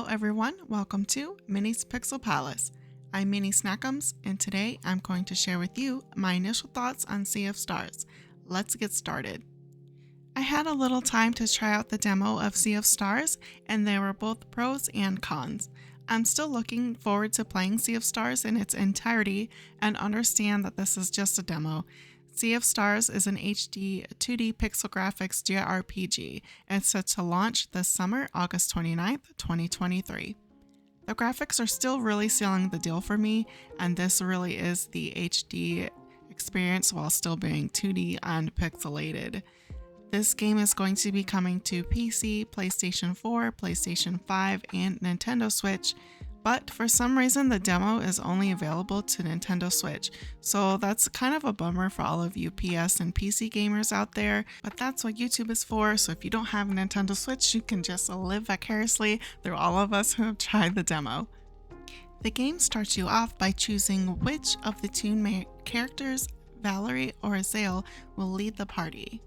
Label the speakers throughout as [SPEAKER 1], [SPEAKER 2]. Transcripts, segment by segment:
[SPEAKER 1] Hello everyone, welcome to Minnie's Pixel Palace. I'm Minnie Snackums, and today I'm going to share with you my initial thoughts on Sea of Stars. Let's get started. I had a little time to try out the demo of Sea of Stars, and there were both pros and cons. I'm still looking forward to playing Sea of Stars in its entirety and understand that this is just a demo. Sea of Stars is an HD 2D pixel graphics JRPG and set to launch this summer, August 29th, 2023. The graphics are still really sealing the deal for me, and this really is the HD experience while still being 2D and pixelated. This game is going to be coming to PC, PlayStation 4, PlayStation 5, and Nintendo Switch, but for some reason the demo is only available to Nintendo Switch, so that's kind of a bummer for all of you PS and PC gamers out there, but that's what YouTube is for, so if you don't have a Nintendo Switch, you can just live vicariously through all of us who have tried the demo. The game starts you off by choosing which of the two main characters, Valerie or Azale, will lead the party.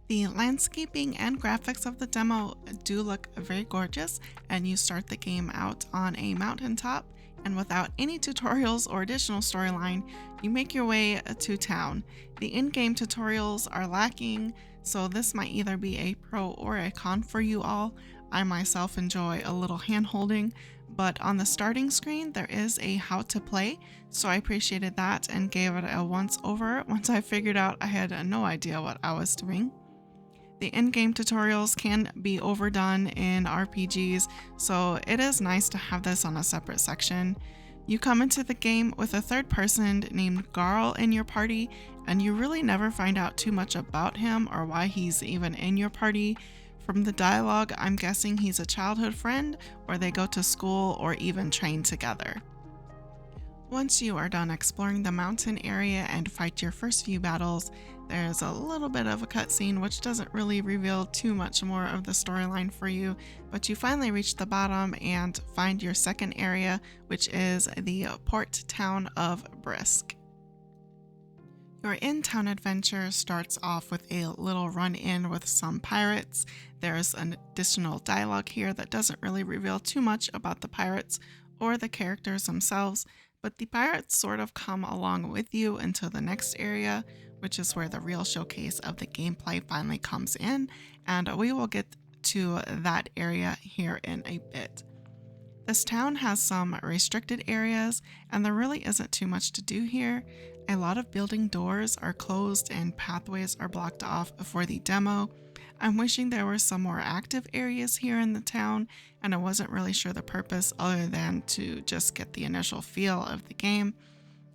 [SPEAKER 1] The landscaping and graphics of the demo do look very gorgeous, and you start the game out on a mountaintop, and without any tutorials or additional storyline, you make your way to town. The in-game tutorials are lacking, so this might either be a pro or a con for you all. I myself enjoy a little hand-holding, but on the starting screen there is a how to play, so I appreciated that and gave it a once over once I figured out I had no idea what I was doing. The in-game tutorials can be overdone in RPGs, so it is nice to have this on a separate section. You come into the game with a third person named Garl in your party, and you really never find out too much about him or why he's even in your party. From the dialogue, I'm guessing he's a childhood friend, or they go to school or even train together. Once you are done exploring the mountain area and fight your first few battles, there's a little bit of a cutscene which doesn't really reveal too much more of the storyline for you, but you finally reach the bottom and find your second area, which is the port town of Brisk. Your in-town adventure starts off with a little run-in with some pirates. There's an additional dialogue here that doesn't really reveal too much about the pirates or the characters themselves, but the pirates sort of come along with you into the next area, which is where the real showcase of the gameplay finally comes in, and we will get to that area here in a bit. This town has some restricted areas, and there really isn't too much to do here. A lot of building doors are closed and pathways are blocked off for the demo. I'm wishing there were some more active areas here in the town, and I wasn't really sure the purpose other than to just get the initial feel of the game.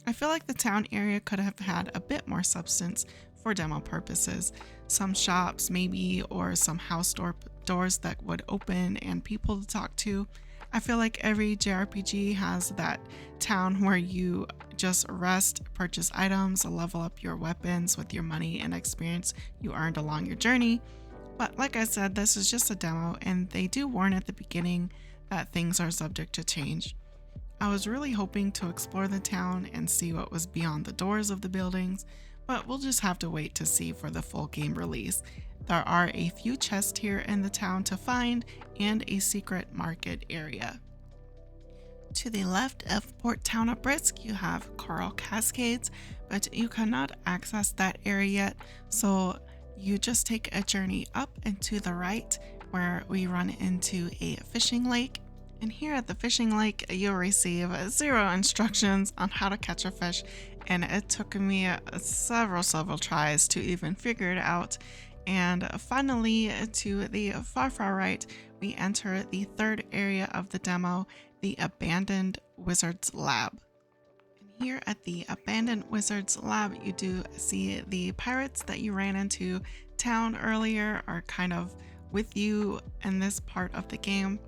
[SPEAKER 1] I feel like the town area could have had a bit more substance for demo purposes. Some shops maybe, or some house doors that would open and people to talk to. I feel like every JRPG has that town where you just rest, purchase items, level up your weapons with your money and experience you earned along your journey. But like I said, this is just a demo, and they do warn at the beginning that things are subject to change. I was really hoping to explore the town and see what was beyond the doors of the buildings, but we'll just have to wait to see for the full game release. There are a few chests here in the town to find and a secret market area. To the left of Port Town of Brisk, you have Coral Cascades, but you cannot access that area yet, so you just take a journey up and to the right where we run into a fishing lake. And here at the fishing lake, you'll receive 0 instructions on how to catch a fish, and it took me several tries to even figure it out. And finally, to the far right, we enter the third area of the demo, the Abandoned Wizard's Lab. And here at the Abandoned Wizard's Lab, you do see the pirates that you ran into town earlier are kind of with you in this part of the game.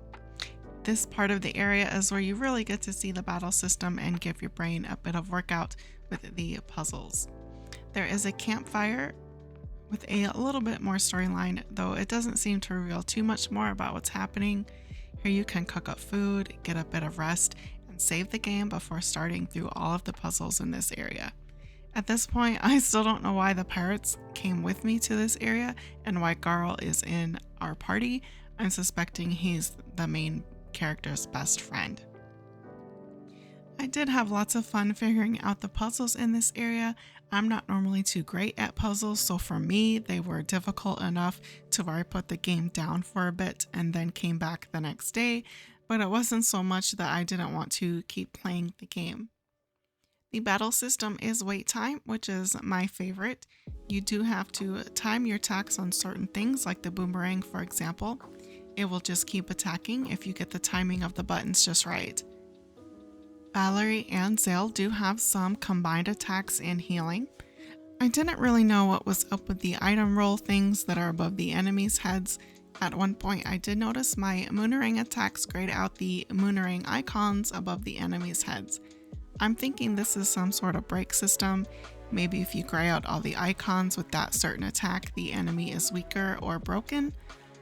[SPEAKER 1] This part of the area is where you really get to see the battle system and give your brain a bit of workout with the puzzles. There is a campfire with a little bit more storyline, though it doesn't seem to reveal too much more about what's happening. Here you can cook up food, get a bit of rest, and save the game before starting through all of the puzzles in this area. At this point, I still don't know why the pirates came with me to this area and why Garl is in our party. I'm suspecting he's the main character's best friend. I did have lots of fun figuring out the puzzles in this area. I'm not normally too great at puzzles, so for me, they were difficult enough to where I put the game down for a bit and then came back the next day, but it wasn't so much that I didn't want to keep playing the game. The battle system is wait time, which is my favorite. You do have to time your attacks on certain things, like the boomerang, for example. It will just keep attacking if you get the timing of the buttons just right. Valerie and Zale do have some combined attacks and healing. I didn't really know what was up with the item roll things that are above the enemies' heads. At one point I did notice my Moonerang attacks grayed out the Moonerang icons above the enemies' heads. I'm thinking this is some sort of break system. Maybe if you gray out all the icons with that certain attack, the enemy is weaker or broken.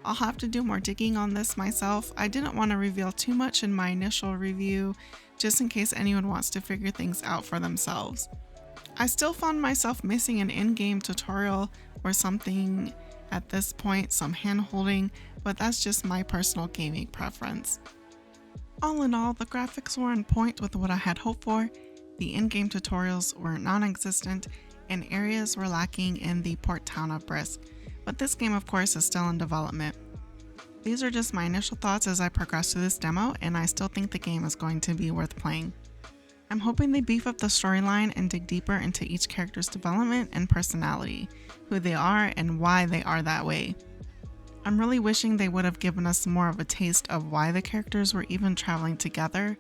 [SPEAKER 1] I'll have to do more digging on this myself. I didn't want to reveal too much in my initial review, just in case anyone wants to figure things out for themselves. I still found myself missing an in-game tutorial or something at this point, some hand-holding, but that's just my personal gaming preference. All in all, the graphics were on point with what I had hoped for. The in-game tutorials were non-existent, and areas were lacking in the port town of Brisk. But this game, of course, is still in development. These are just my initial thoughts as I progress through this demo, and I still think the game is going to be worth playing. I'm hoping they beef up the storyline and dig deeper into each character's development and personality, who they are and why they are that way. I'm really wishing they would have given us more of a taste of why the characters were even traveling together.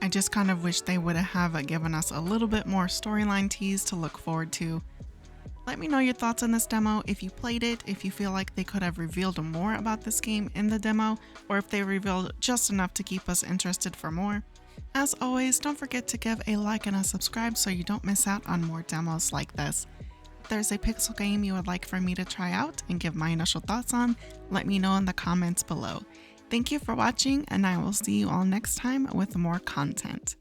[SPEAKER 1] I just kind of wish they would have given us a little bit more storyline tease to look forward to. Let me know your thoughts on this demo, if you played it, if you feel like they could have revealed more about this game in the demo, or if they revealed just enough to keep us interested for more. As always, don't forget to give a like and a subscribe so you don't miss out on more demos like this. If there's a pixel game you would like for me to try out and give my initial thoughts on, let me know in the comments below. Thank you for watching, and I will see you all next time with more content.